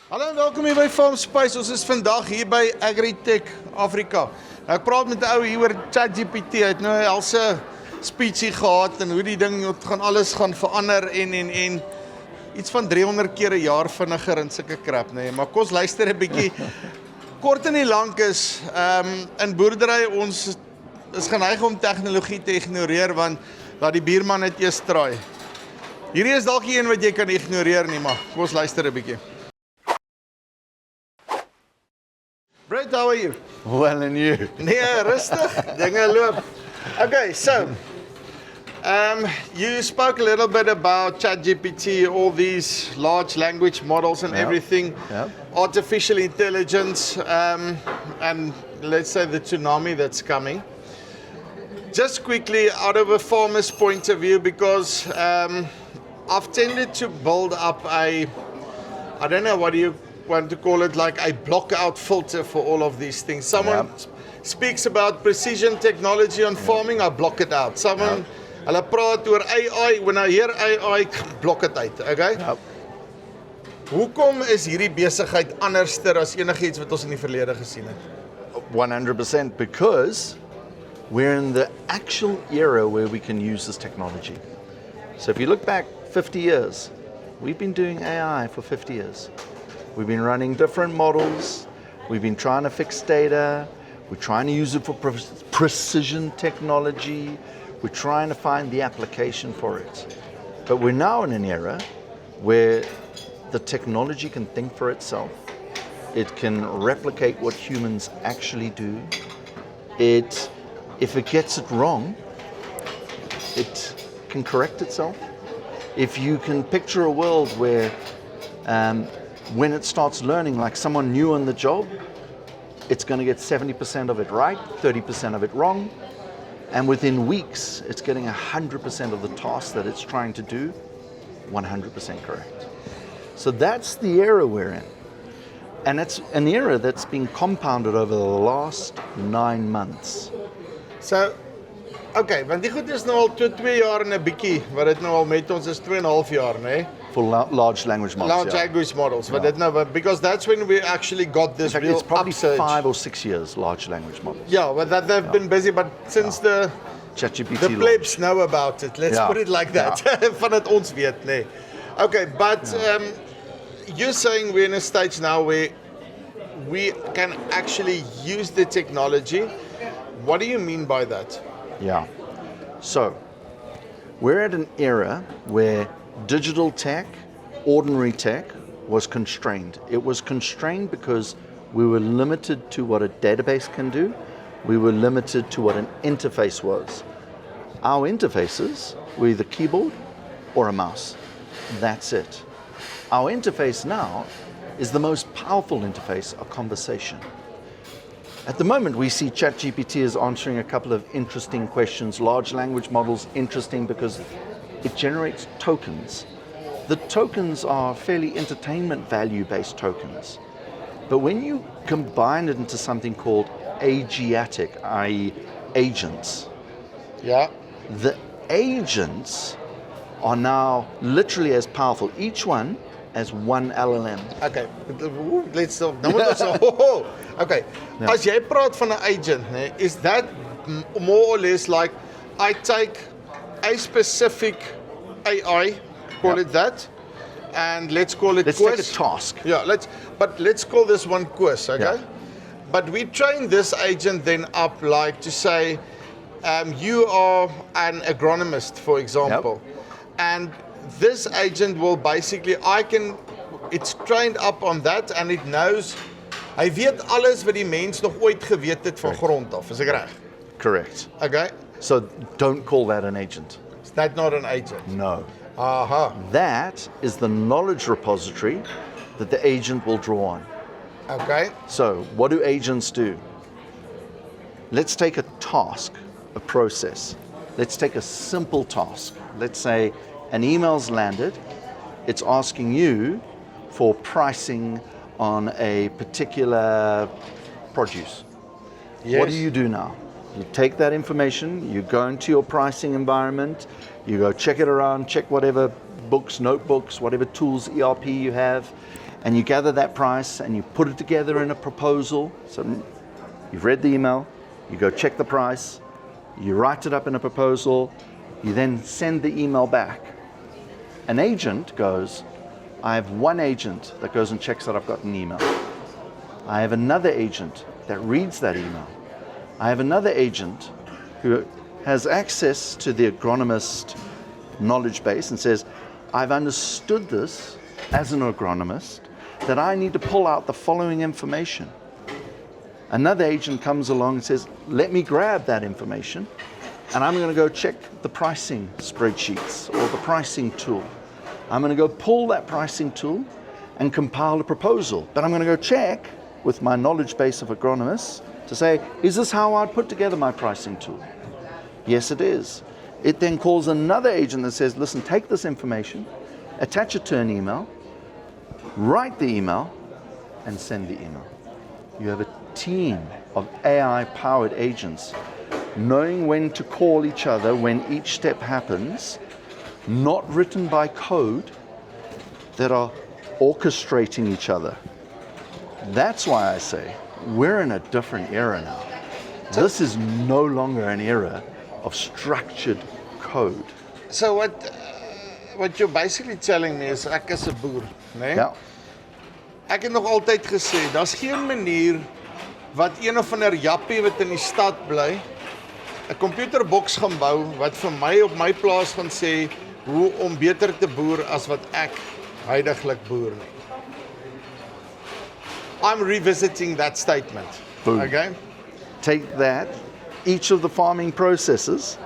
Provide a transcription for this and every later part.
Hallo en welkom hier by Farmspace. Ons is vandag hier by Agri Tech Africa. Nou, ek praat met 'n ou hier oor ChatGPT. Hy het nou al sy speechie gehad en hoe die ding gaan alles gaan verander en iets van 300 keer 'n jaar vinniger en sulke crap, nee. Maar kom ons luister 'n bietjie. Kort en die lank is in boerdery ons is geneig om tegnologie te ignoreer want laat die buurman net eers draai. Hierdie is dalk een wat jy kan ignoreer nie, maar kom ons luister 'n bietjie. Brett, how are you? Well, and you? Nee, rustig. Dinge loop. Okay, so you spoke a little bit about ChatGPT, all these large language models and everything, artificial intelligence, and let's say the tsunami that's coming. Just quickly, out of a farmer's point of view, because I've tended to build up I don't know, what do you want to call it, like a block-out filter for all of these things. Someone speaks about precision technology on farming, I block it out. Someone, hulle praat oor AI, when I hear AI, blok het uit, okay? Hoekom is hierdie besigheid anderster as enigiets wat ons in die verlede gesien het? 100%, because we're in the actual era where we can use this technology. So if you look back 50 years, we've been doing AI for 50 years. We've been running different models, we've been trying to fix data, we're trying to use it for precision technology, we're trying to find the application for it. But we're now in an era where the technology can think for itself, it can replicate what humans actually do, if it gets it wrong, it can correct itself. If you can picture a world where when it starts learning like someone new on the job, it's going to get 70% of it right, 30% of it wrong, and within weeks it's getting 100% of the tasks that it's trying to do 100% correct. So that's the era we're in. And it's an era that's been compounded over the last 9 months. So, okay, want die goed is nou al 2 jaar en 'n bietjie, wat dit nou al met ons is 2,5 jaar, né? For large language models. Large language models, but because that's when we actually got this real it's probably upsurge. 5 or 6 years, large language models. Yeah, but that they've been busy, but since the ChatGPT plebs know about it, let's put it like that. Van het ons weet, nee. Okay, but you're saying we're in a stage now where we can actually use the technology. What do you mean by that? Yeah. So, we're at an era where digital tech, ordinary tech, was constrained. It was constrained because we were limited to what a database can do. We were limited to what an interface was. Our interfaces were either keyboard or a mouse. That's it. Our interface now is the most powerful interface, a conversation. At the moment, we see ChatGPT as answering a couple of interesting questions. Large language models, interesting because it generates tokens. The tokens are fairly entertainment value-based tokens. But when you combine it into something called agiatic, i.e. agents, the agents are now literally as powerful, each one as one LLM. Okay, let's stop. Okay, as jy praat van 'n agent, nee, is that more or less like I take a specific AI, call it that, and let's call it Let's take a task. Yeah, let's call this one quiz, okay? Yeah. But we train this agent then up like to say, you are an agronomist, for example, and this agent will basically, it's trained up on that and it knows, hy weet alles wat die mens nog ooit geweet het van grond af, is ek reg? Correct. Okay? So don't call that an agent. Is that not an agent? No. Aha. That is the knowledge repository that the agent will draw on. Okay. So what do agents do? Let's take a task, a process. Let's take a simple task. Let's say an email's landed. It's asking you for pricing on a particular produce. Yes. What do you do now? You take that information, you go into your pricing environment, you go check it around, check whatever books, notebooks, whatever tools, ERP you have, and you gather that price and you put it together in a proposal. So you've read the email, you go check the price, you write it up in a proposal, you then send the email back. An agent goes, I have one agent that goes and checks that I've got an email. I have another agent that reads that email. I have another agent who has access to the agronomist knowledge base and says, I've understood this as an agronomist, that I need to pull out the following information. Another agent comes along and says, let me grab that information and I'm going to go check the pricing spreadsheets or the pricing tool. I'm going to go pull that pricing tool and compile a proposal. But I'm going to go check with my knowledge base of agronomists to say, is this how I'd put together my pricing tool? Yes, it is. It then calls another agent that says, listen, take this information, attach it to an email, write the email, and send the email. You have a team of AI-powered agents knowing when to call each other when each step happens, not written by code, that are orchestrating each other. That's why I say we're in a different era now. This is no longer an era of structured code. So what you're basically telling me is ek is 'n boer, né? Ja. Ek het nog altyd gesê, daar's geen manier wat een of ander jappie wat in die stad bly 'n komputerboks gaan bou wat vir my op my plaas gaan sê hoe om beter te boer as wat ek huidiglik boer nie. I'm revisiting that statement. Boom. Okay? Take that. Each of the farming processes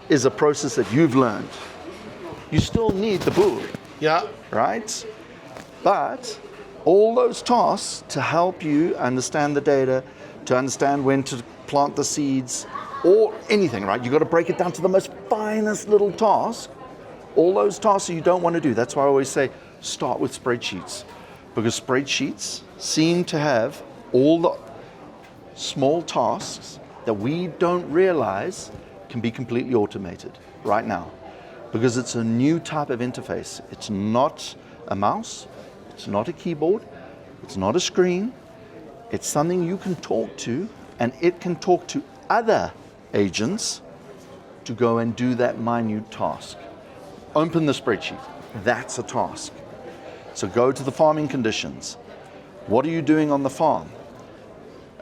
is a process that you've learned. You still need the boer, Ja. right? But all those tasks to help you understand the data, to understand when to plant the seeds, or anything, right? You've got to break it down to the most finest little task. All those tasks that you don't want to do. That's why I always say start with spreadsheets, because spreadsheets seem to have all the small tasks that we don't realize can be completely automated right now, because it's a new type of interface. It's not a mouse, it's not a keyboard, it's not a screen. It's something you can talk to, and it can talk to other agents to go and do that minute task. Open the spreadsheet. That's a task. So go to the farming conditions. What are you doing on the farm?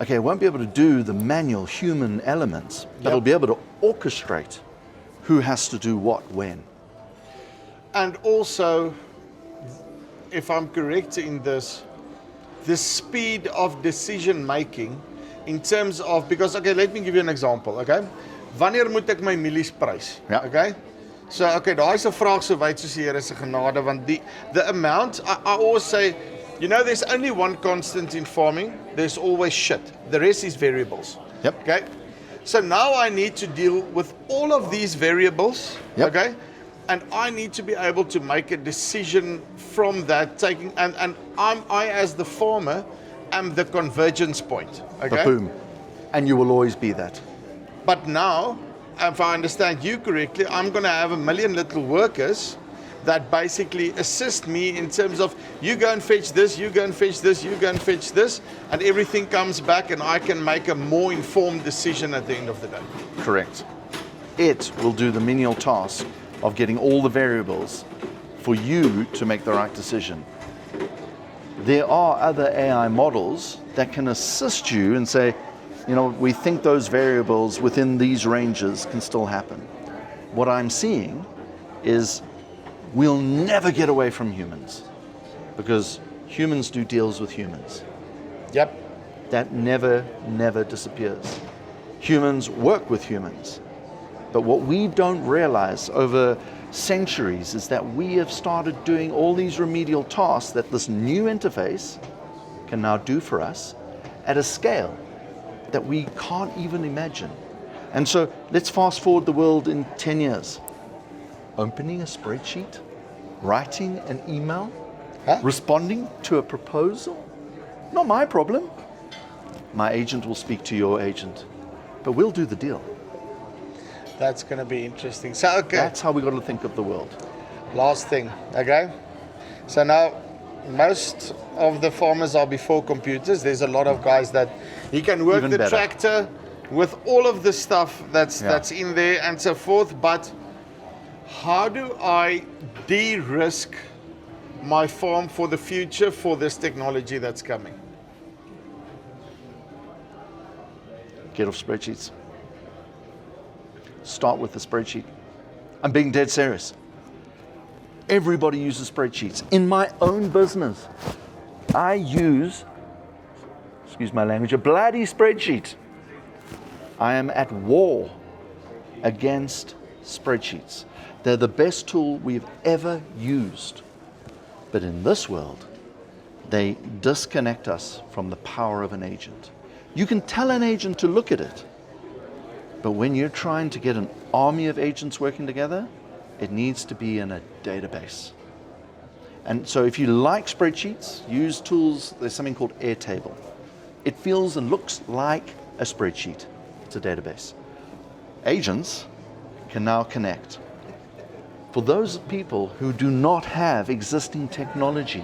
Okay, it won't be able to do the manual human elements, but it'll be able to orchestrate who has to do what when. And also, if I'm correct in this, the speed of decision making in terms of, because, okay, let me give you an example, okay? Wanneer moet ek my mielies prys? Ja. Okay? So, okay, daar is 'n vraag so wyd soos die Here se genade, want the amount, I always say, you know, there's only one constant in farming, there's always shit. The rest is variables. Yep. Okay? So now I need to deal with all of these variables, Yep. okay? And I need to be able to make a decision from that, taking, and I as the farmer am the convergence point, okay? Boom. And you will always be that. But now, if I understand you correctly, I'm going to have a million little workers that basically assist me in terms of, you go and fetch this, you go and fetch this, you go and fetch this, and everything comes back and I can make a more informed decision at the end of the day. Correct. It will do the menial task of getting all the variables for you to make the right decision. There are other AI models that can assist you and say, you know, we think those variables within these ranges can still happen. What I'm seeing is we'll never get away from humans, because humans do deals with humans. Yep. That never disappears. Humans work with humans. But what we don't realize over centuries is that we have started doing all these remedial tasks that this new interface can now do for us at a scale that we can't even imagine. And so let's fast forward the world in 10 years. Opening a spreadsheet, writing an email, responding to a proposal, not my problem. My agent will speak to your agent, but we'll do the deal. That's going to be interesting. So, okay. That's how we got to think of the world. Last thing, okay? So now, most of the farmers are before computers. There's a lot of guys that he can work Even the better. tractor with all of the stuff that's in there and so forth. But how do I de-risk my farm for the future for this technology that's coming? Get off spreadsheets. Start with the spreadsheet. I'm being dead serious. Everybody uses spreadsheets. In my own business, I use, excuse my language, a bloody spreadsheet. I am at war against spreadsheets. They're the best tool we've ever used. But in this world, they disconnect us from the power of an agent. You can tell an agent to look at it, but when you're trying to get an army of agents working together, it needs to be in a database. And so if you like spreadsheets, use tools. There's something called Airtable. It feels and looks like a spreadsheet. It's a database. Agents can now connect. For those people who do not have existing technology,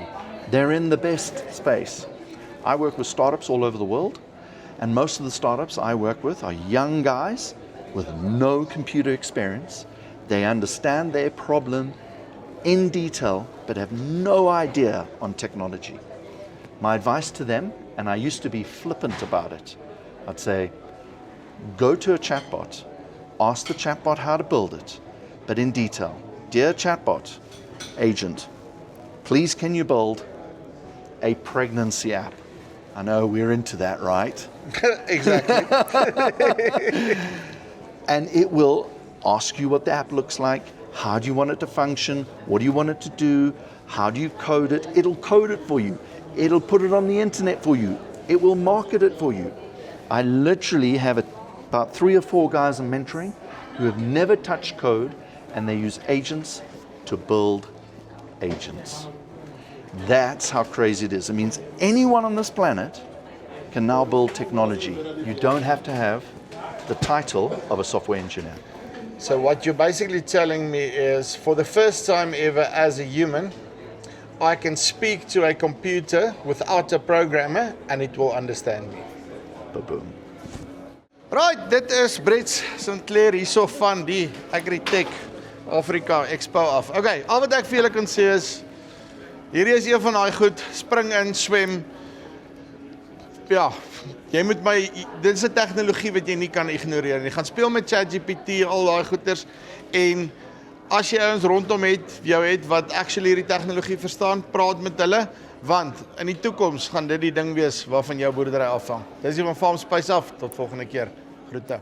they're in the best space. I work with startups all over the world, and most of the startups I work with are young guys with no computer experience. They understand their problem in detail, but have no idea on technology. My advice to them, and I used to be flippant about it, I'd say, go to a chatbot, ask the chatbot how to build it, but in detail. Dear chatbot agent, please can you build a pregnancy app? I know we're into that, right? Exactly. And it will ask you what the app looks like, how do you want it to function, what do you want it to do, how do you code it? It'll code it for you. It'll put it on the internet for you. It will market it for you. I literally have about 3 or 4 guys I'm mentoring who have never touched code, and they use agents to build agents. That's how crazy it is. It means anyone on this planet can now build technology. You don't have to have the title of a software engineer. So what you're basically telling me is, for the first time ever as a human, I can speak to a computer without a programmer and it will understand me. Ba-boom. Right, dit is Brett StClair hierso van die Agri Tech Africa Expo af. Okay, al wat ek vir julle kan sê is, hierdie is een van daai goed, spring in, swem. Ja, jy moet my, dit is 'n tegnologie wat jy nie kan ignoreer nie. Jy gaan speel met ChatGPT, al daai goeters, en as jy ouens rondom jou het wat actually hierdie tegnologie verstaan, praat met hulle, want in die toekoms gaan dit die ding wees waarvan jou boerdery afhang. Dis hier van Farmspace af, tot volgende keer. Groete.